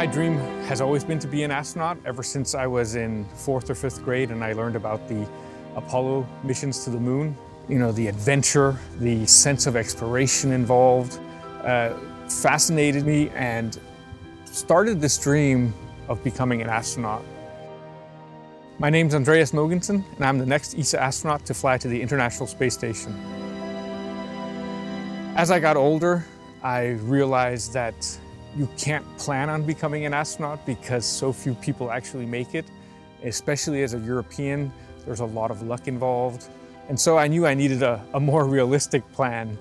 My dream has always been to be an astronaut ever since I was in 4th or 5th grade and I learned about the Apollo missions to the moon. You know, the adventure, the sense of exploration involved fascinated me and started this dream of becoming an astronaut. My name's Andreas Mogensen and I'm the next ESA astronaut to fly to the International Space Station. As I got older, I realized that you can't plan on becoming an astronaut because so few people actually make it. Especially as a European, there's a lot of luck involved. And so I knew I needed a more realistic plan.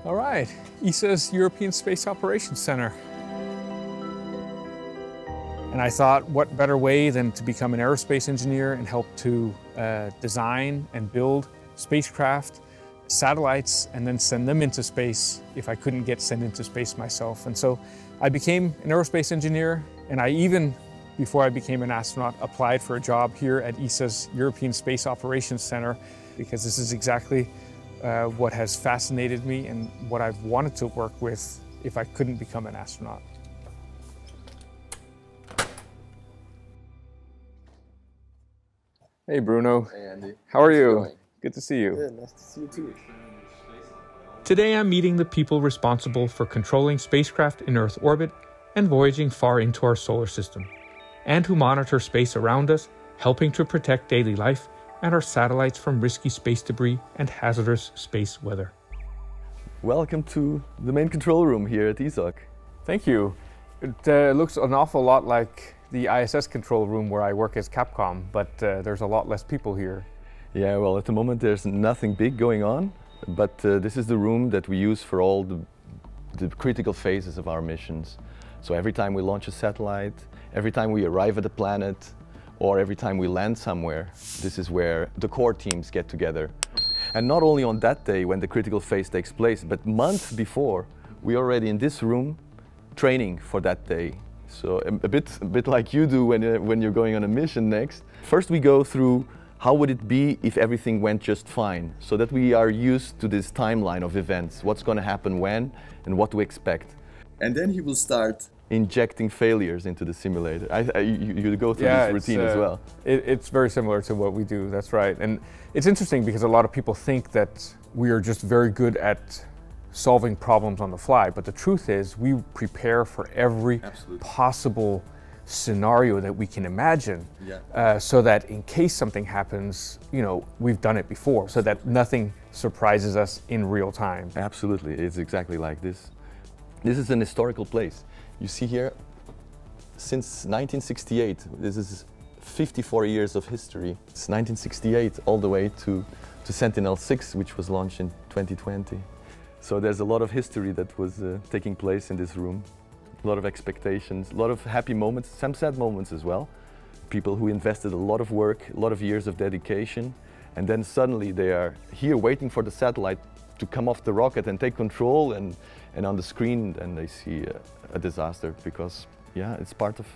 All right, ESA's European Space Operations Center. And I thought, what better way than to become an aerospace engineer and help to design and build spacecraft, satellites, and then send them into space if I couldn't get sent into space myself. And so I became an aerospace engineer, and I even, before I became an astronaut, applied for a job here at ESA's European Space Operations Center, because this is exactly what has fascinated me and what I've wanted to work with if I couldn't become an astronaut. Hey Bruno. Hey Andy. How are you? Good to see you. Yeah, nice to see you too. Today I'm meeting the people responsible for controlling spacecraft in Earth orbit and voyaging far into our solar system, and who monitor space around us, helping to protect daily life and our satellites from risky space debris and hazardous space weather. Welcome to the main control room here at ESOC. Thank you. It looks an awful lot like the ISS control room where I work as capcom, but there's a lot less people here. Yeah, well, at the moment there's nothing big going on, but this is the room that we use for all the critical phases of our missions. So every time we launch a satellite, every time we arrive at a planet, or every time we land somewhere, this is where the core teams get together. And not only on that day when the critical phase takes place, but months before, we're already in this room training for that day. So a bit like you do when you're going on a mission next. First we go through how would it be if everything went just fine, so that we are used to this timeline of events, what's going to happen when and what to expect. And then he will start injecting failures into the simulator. You go through this routine as well. It's very similar to what we do, that's right. And it's interesting because a lot of people think that we are just very good at solving problems on the fly, but the truth is we prepare for every possible scenario that we can imagine, so that in case something happens, you know, we've done it before, so that nothing surprises us in real time. Absolutely, it's exactly like this. This is an historical place. You see here, since 1968, this is 54 years of history. It's 1968 all the way to Sentinel-6, which was launched in 2020. So there's a lot of history that was taking place in this room. A lot of expectations, a lot of happy moments, some sad moments as well. People who invested a lot of work, a lot of years of dedication, and then suddenly they are here waiting for the satellite to come off the rocket and take control, and on the screen and they see a disaster, because yeah, it's part of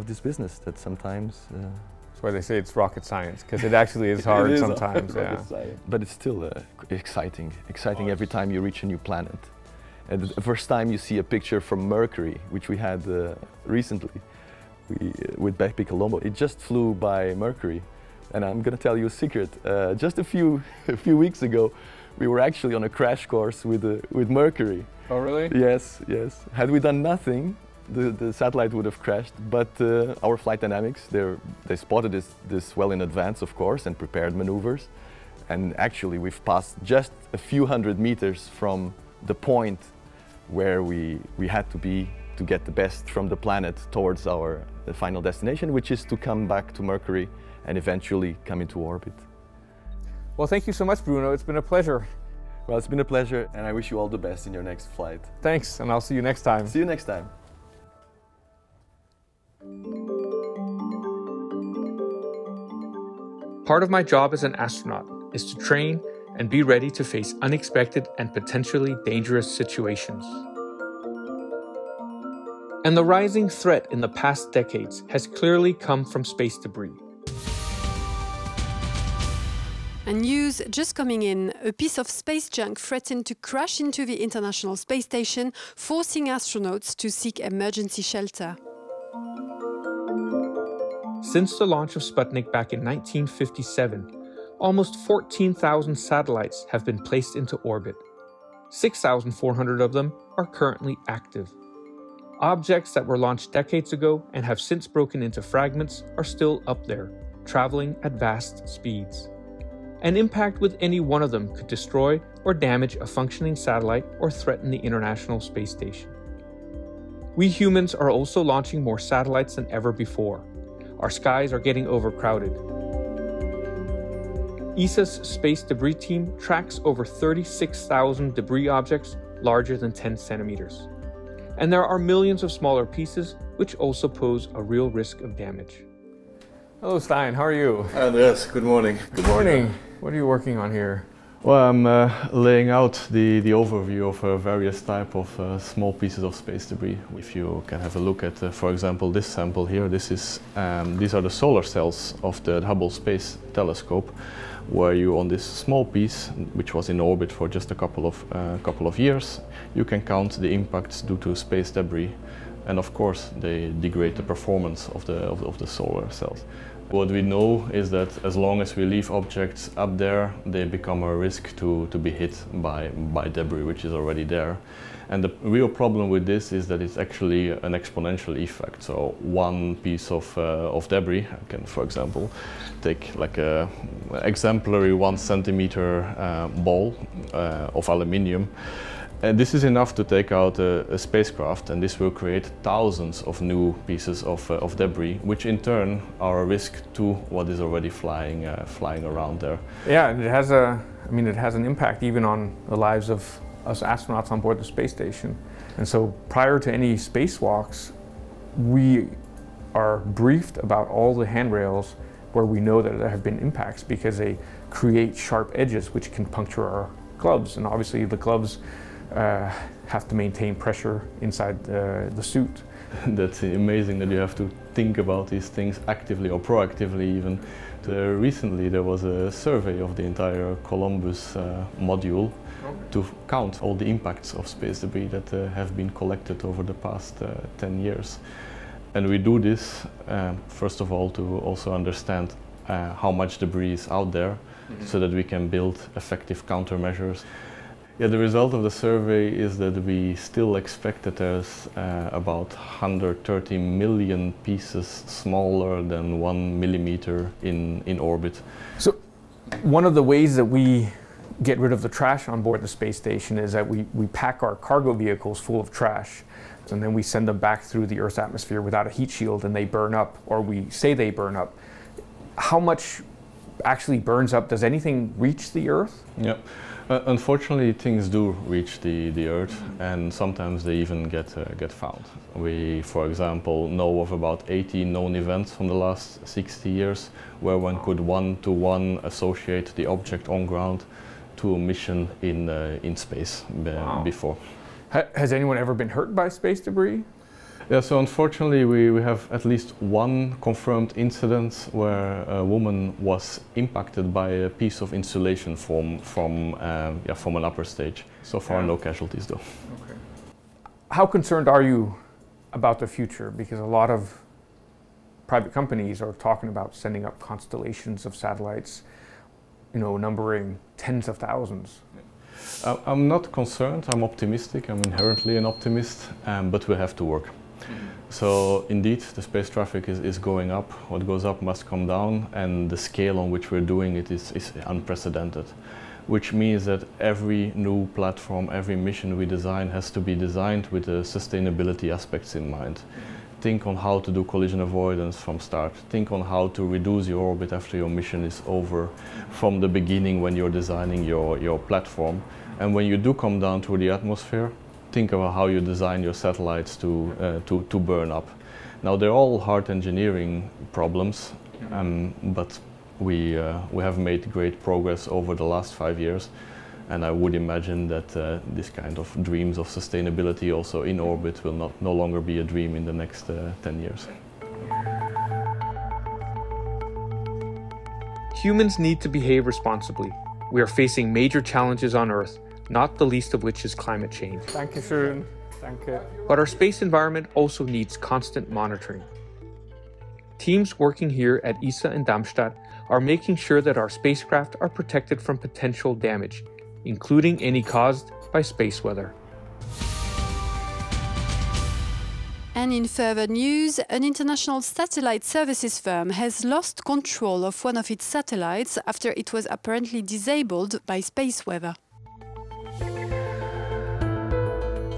this business that sometimes that's why they say it's rocket science, because it actually is hard sometimes. Yeah. But it's still exciting every time you reach a new planet. And the first time you see a picture from Mercury, which we had recently with Bepi Colombo, it just flew by Mercury. And I'm going to tell you a secret. Just a few weeks ago, we were actually on a crash course with Mercury. Oh, really? Yes, yes. Had we done nothing, the satellite would have crashed. But our flight dynamics, they spotted this well in advance, of course, and prepared maneuvers. And actually, we've passed just a few hundred meters from the point where we had to be to get the best from the planet towards our final destination, which is to come back to Mercury and eventually come into orbit. Well, thank you so much, Bruno. It's been a pleasure. Well, it's been a pleasure, and I wish you all the best in your next flight. Thanks, and I'll see you next time. See you next time. Part of my job as an astronaut is to train and be ready to face unexpected and potentially dangerous situations. And the rising threat in the past decades has clearly come from space debris. And news just coming in, a piece of space junk threatened to crash into the International Space Station, forcing astronauts to seek emergency shelter. Since the launch of Sputnik back in 1957, almost 14,000 satellites have been placed into orbit. 6,400 of them are currently active. Objects that were launched decades ago and have since broken into fragments are still up there, traveling at vast speeds. An impact with any one of them could destroy or damage a functioning satellite or threaten the International Space Station. We humans are also launching more satellites than ever before. Our skies are getting overcrowded. ESA's space debris team tracks over 36,000 debris objects larger than 10 centimeters. And there are millions of smaller pieces which also pose a real risk of damage. Hello Stein, how are you? Andreas, good morning. Good morning. What are you working on here? Well, I'm laying out the overview of various type of small pieces of space debris. If you can have a look at, for example, this sample here, these are the solar cells of the Hubble Space Telescope, where you, on this small piece, which was in orbit for just a couple of years, you can count the impacts due to space debris, and of course they degrade the performance of the solar cells. What we know is that as long as we leave objects up there, they become a risk to be hit by debris, which is already there. And the real problem with this is that it's actually an exponential effect. So one piece of debris, I can, for example, take like a exemplary 1 centimeter ball of aluminium. And this is enough to take out a spacecraft, and this will create thousands of new pieces of debris, which in turn are a risk to what is already flying around there. Yeah, it has it has an impact even on the lives of us astronauts on board the space station. And so prior to any spacewalks, we are briefed about all the handrails where we know that there have been impacts, because they create sharp edges which can puncture our gloves. And obviously the gloves have to maintain pressure inside the suit. That's amazing that you have to think about these things actively or proactively even. Recently there was a survey of the entire Columbus module to count all the impacts of space debris that have been collected over the past 10 years. And we do this, first of all, to also understand how much debris is out there, so that we can build effective countermeasures. Yeah, the result of the survey is that we still expect that there's about 130 million pieces smaller than 1 millimeter in orbit. So one of the ways that we get rid of the trash on board the space station is that we pack our cargo vehicles full of trash, and then we send them back through the Earth's atmosphere without a heat shield, and they burn up, or we say they burn up. How much actually burns up? Does anything reach the Earth? Yeah. Unfortunately, things do reach the Earth, and sometimes they even get found. We, for example, know of about 80 known events from the last 60 years where one could one-to-one associate the object on ground to a mission in space before. Has anyone ever been hurt by space debris? Yeah, so unfortunately we have at least one confirmed incident where a woman was impacted by a piece of insulation from an upper stage. So far, no casualties though. Okay. How concerned are you about the future? Because a lot of private companies are talking about sending up constellations of satellites, numbering tens of thousands. I'm not concerned, I'm optimistic, I'm inherently an optimist, but we have to work. So indeed, the space traffic is going up. What goes up must come down, and the scale on which we're doing it is unprecedented. Which means that every new platform, every mission we design has to be designed with the sustainability aspects in mind. Think on how to do collision avoidance from start. Think on how to reduce your orbit after your mission is over from the beginning when you're designing your platform. And when you do come down through the atmosphere, think about how you design your satellites to burn up. Now they're all hard engineering problems, but we have made great progress over the last 5 years, and I would imagine that this kind of dreams of sustainability also in orbit will no longer be a dream in the next 10 years. Humans need to behave responsibly. We are facing major challenges on Earth, not the least of which is climate change. Dankeschön. Danke. But our space environment also needs constant monitoring. Teams working here at ESA in Darmstadt are making sure that our spacecraft are protected from potential damage, including any caused by space weather. And in further news, an international satellite services firm has lost control of one of its satellites after it was apparently disabled by space weather.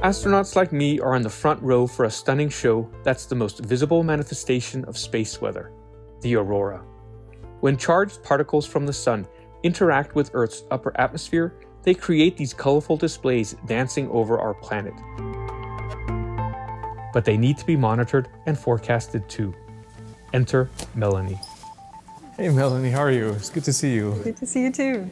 Astronauts like me are in the front row for a stunning show that's the most visible manifestation of space weather, the aurora. When charged particles from the sun interact with Earth's upper atmosphere, they create these colorful displays dancing over our planet. But they need to be monitored and forecasted too. Enter Melanie. Hey Melanie, how are you? It's good to see you. Good to see you too.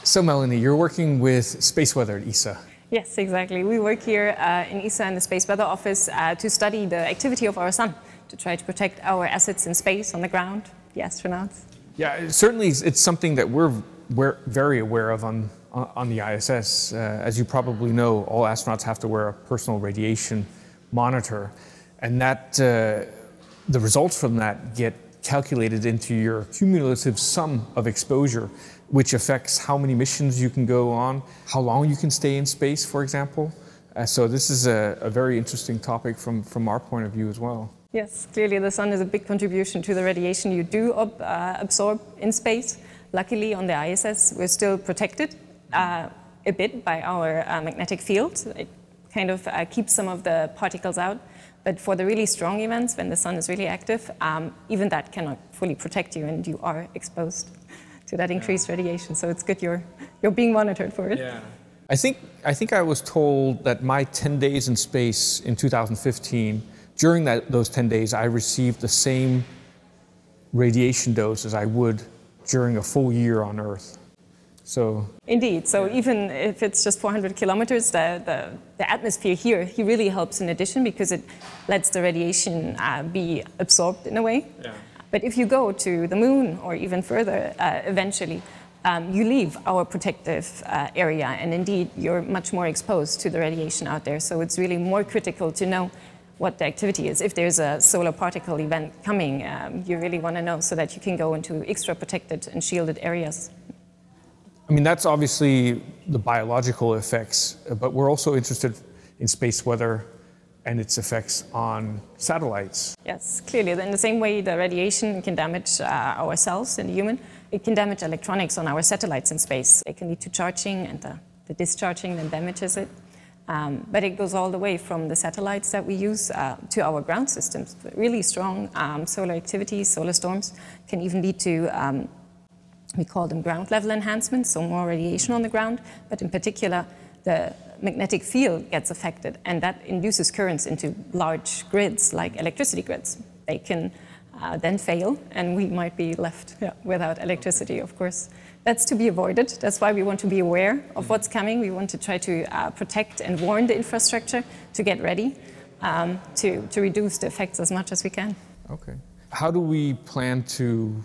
So Melanie, you're working with space weather at ESA. Yes, exactly. We work here in ESA in the Space Weather Office to study the activity of our sun, to try to protect our assets in space, on the ground, the astronauts. Yeah, certainly it's something that we're very aware of on the ISS. As you probably know, all astronauts have to wear a personal radiation monitor, and that the results from that get calculated into your cumulative sum of exposure, which affects how many missions you can go on, how long you can stay in space, for example. So this is a very interesting topic from our point of view as well. Yes, clearly the sun is a big contribution to the radiation you do absorb in space. Luckily on the ISS we're still protected a bit by our magnetic field. It kind of keeps some of the particles out. But for the really strong events, when the sun is really active, even that cannot fully protect you, and you are exposed to that increased radiation. So it's good you're being monitored for it. Yeah. I think I was told that my 10 days in space in 2015, during those 10 days, I received the same radiation dose as I would during a full year on Earth. So indeed. So even if it's just 400 kilometers, the atmosphere here really helps in addition, because it lets the radiation be absorbed in a way. Yeah. But if you go to the moon or even further, eventually, you leave our protective area, and indeed you're much more exposed to the radiation out there. So it's really more critical to know what the activity is. If there's a solar particle event coming, you really want to know so that you can go into extra protected and shielded areas. I mean, that's obviously the biological effects, but we're also interested in space weather and its effects on satellites. Yes, clearly. In the same way the radiation can damage our cells in the human, it can damage electronics on our satellites in space. It can lead to charging, and the discharging then damages it. But it goes all the way from the satellites that we use to our ground systems. Really strong solar activities, solar storms, can even lead to we call them ground level enhancements, so more radiation on the ground, but in particular the magnetic field gets affected, and that induces currents into large grids like electricity grids. They can then fail, and we might be left without electricity, of course. That's to be avoided. That's why we want to be aware of what's coming. We want to try to protect and warn the infrastructure to get ready to reduce the effects as much as we can. Okay. How do we plan to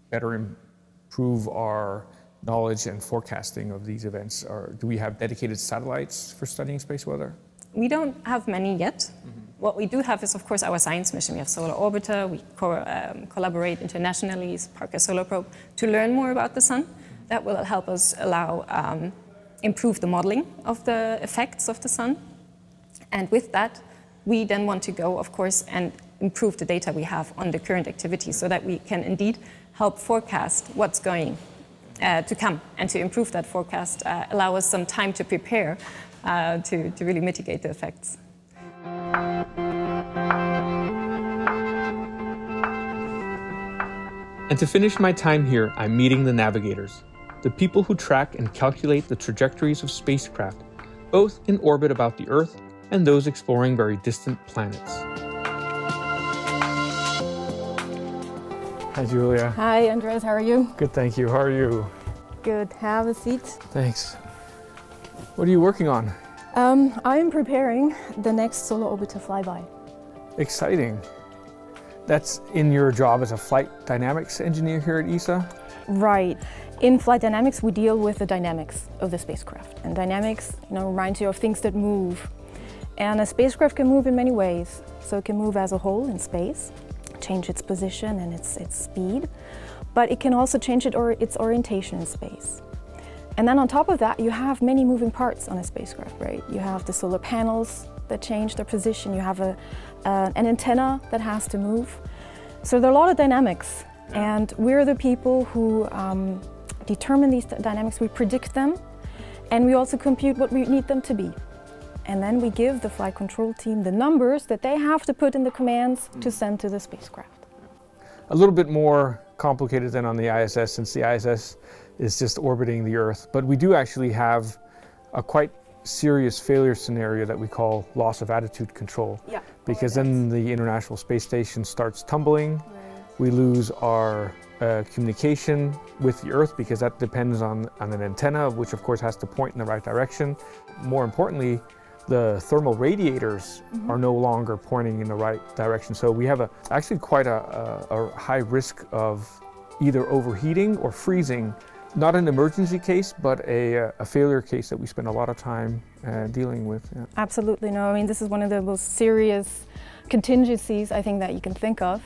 better improve our knowledge and forecasting of these events? Or do we have dedicated satellites for studying space weather? We don't have many yet. Mm-hmm. What we do have is, of course, our science mission. We have Solar Orbiter. We collaborate internationally, Parker Solar Probe, to learn more about the sun. That will help us improve the modeling of the effects of the sun. And with that, we then want to go, of course, and improve the data we have on the current activity, so that we can indeed help forecast what's going to come, and to improve that forecast, allow us some time to prepare to really mitigate the effects. And to finish my time here, I'm meeting the navigators, the people who track and calculate the trajectories of spacecraft, both in orbit about the Earth and those exploring very distant planets. Hi, Julia. Hi, Andreas. How are you? Good, thank you. How are you? Good. Have a seat. Thanks. What are you working on? I'm preparing the next Solar Orbiter flyby. Exciting. That's in your job as a flight dynamics engineer here at ESA? Right. In flight dynamics, we deal with the dynamics of the spacecraft. And dynamics, reminds you of things that move. And a spacecraft can move in many ways. So it can move as a whole in space, change its position and its speed, but it can also change its orientation in space. And then on top of that, you have many moving parts on a spacecraft, right? You have the solar panels that change their position, you have an antenna that has to move. So there are a lot of dynamics, and we're the people who determine these dynamics, we predict them, and we also compute what we need them to be. And then we give the flight control team the numbers that they have to put in the commands to send to the spacecraft. A little bit more complicated than on the ISS, since the ISS is just orbiting the Earth, but we do actually have a quite serious failure scenario that we call loss of attitude control. Yeah. Because then the International Space Station starts tumbling, we lose our communication with the Earth because that depends on an antenna, which of course has to point in the right direction. More importantly, the thermal radiators are no longer pointing in the right direction. So we have actually quite a high risk of either overheating or freezing. Not an emergency case, but a failure case that we spend a lot of time dealing with. Yeah. Absolutely, no, I mean this is one of the most serious contingencies I think that you can think of.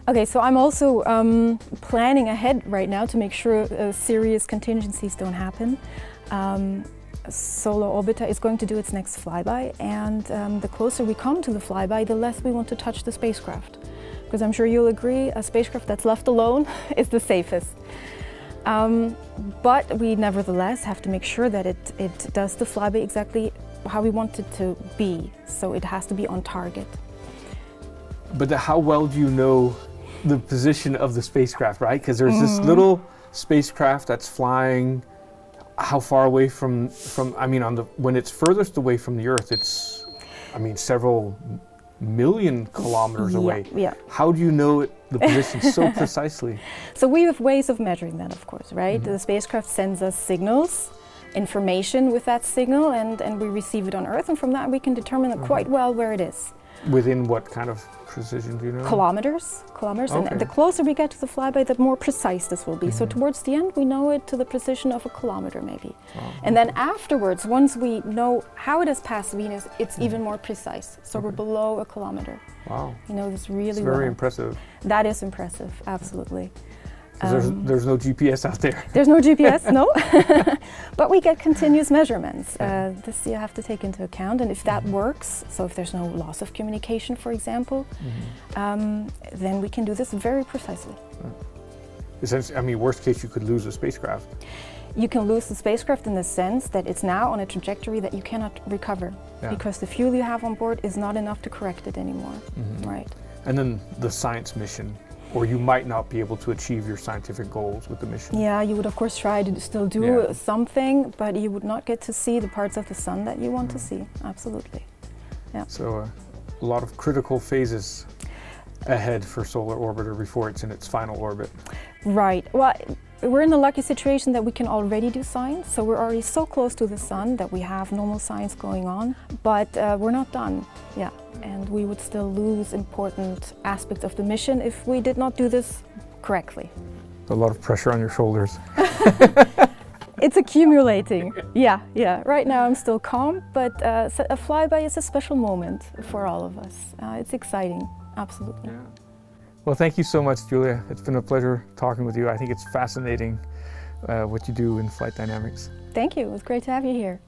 Okay, so I'm also planning ahead right now to make sure serious contingencies don't happen. Solar Orbiter is going to do its next flyby, and the closer we come to the flyby, the less we want to touch the spacecraft. Because I'm sure you'll agree, a spacecraft that's left alone is the safest. But we nevertheless have to make sure that it does the flyby exactly how we want it to be, so it has to be on target. But how well do you know the position of the spacecraft, right? Because there's this little spacecraft that's flying. How far away from I mean, when it's furthest away from the Earth, it's, I mean, several million kilometers away. Yeah. How do you know the position so precisely? So we have ways of measuring that, of course, right? The spacecraft sends us signals, information with that signal, and we receive it on Earth, and from that we can determine quite well where it is. Within what kind of precision do you know? Kilometers, okay. And the closer we get to the flyby, the more precise this will be. So towards the end, we know it to the precision of a kilometer, maybe. And then afterwards, once we know how it has passed Venus, it's even more precise. So we're below a kilometer. Wow. You know this really well. It's very impressive. That is impressive, absolutely. There's no GPS out there. There's no GPS, no. But we get continuous measurements. This you have to take into account, and if that works, so if there's no loss of communication, for example, then we can do this very precisely. Essentially, I mean, worst case, you could lose a spacecraft. You can lose the spacecraft in the sense that it's now on a trajectory that you cannot recover, because the fuel you have on board is not enough to correct it anymore, right? And then the science mission, or you might not be able to achieve your scientific goals with the mission. Yeah, you would of course try to still do something, but you would not get to see the parts of the sun that you want to see, absolutely. Yeah. So a lot of critical phases ahead for Solar Orbiter before it's in its final orbit. Right. Well, we're in the lucky situation that we can already do science, so we're already so close to the sun that we have normal science going on, but we're not done. Yeah. And we would still lose important aspects of the mission if we did not do this correctly. A lot of pressure on your shoulders. It's accumulating. Yeah. Right now I'm still calm, but a flyby is a special moment for all of us. It's exciting, absolutely. Yeah. Well, thank you so much, Julia. It's been a pleasure talking with you. I think it's fascinating what you do in flight dynamics. Thank you. It was great to have you here.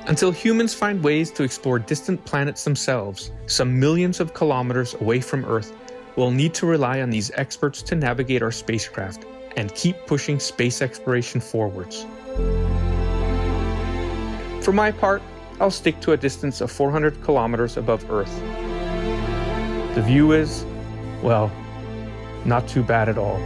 Until humans find ways to explore distant planets themselves, some millions of kilometers away from Earth, we'll need to rely on these experts to navigate our spacecraft and keep pushing space exploration forwards. For my part, I'll stick to a distance of 400 kilometers above Earth. The view is, well, not too bad at all.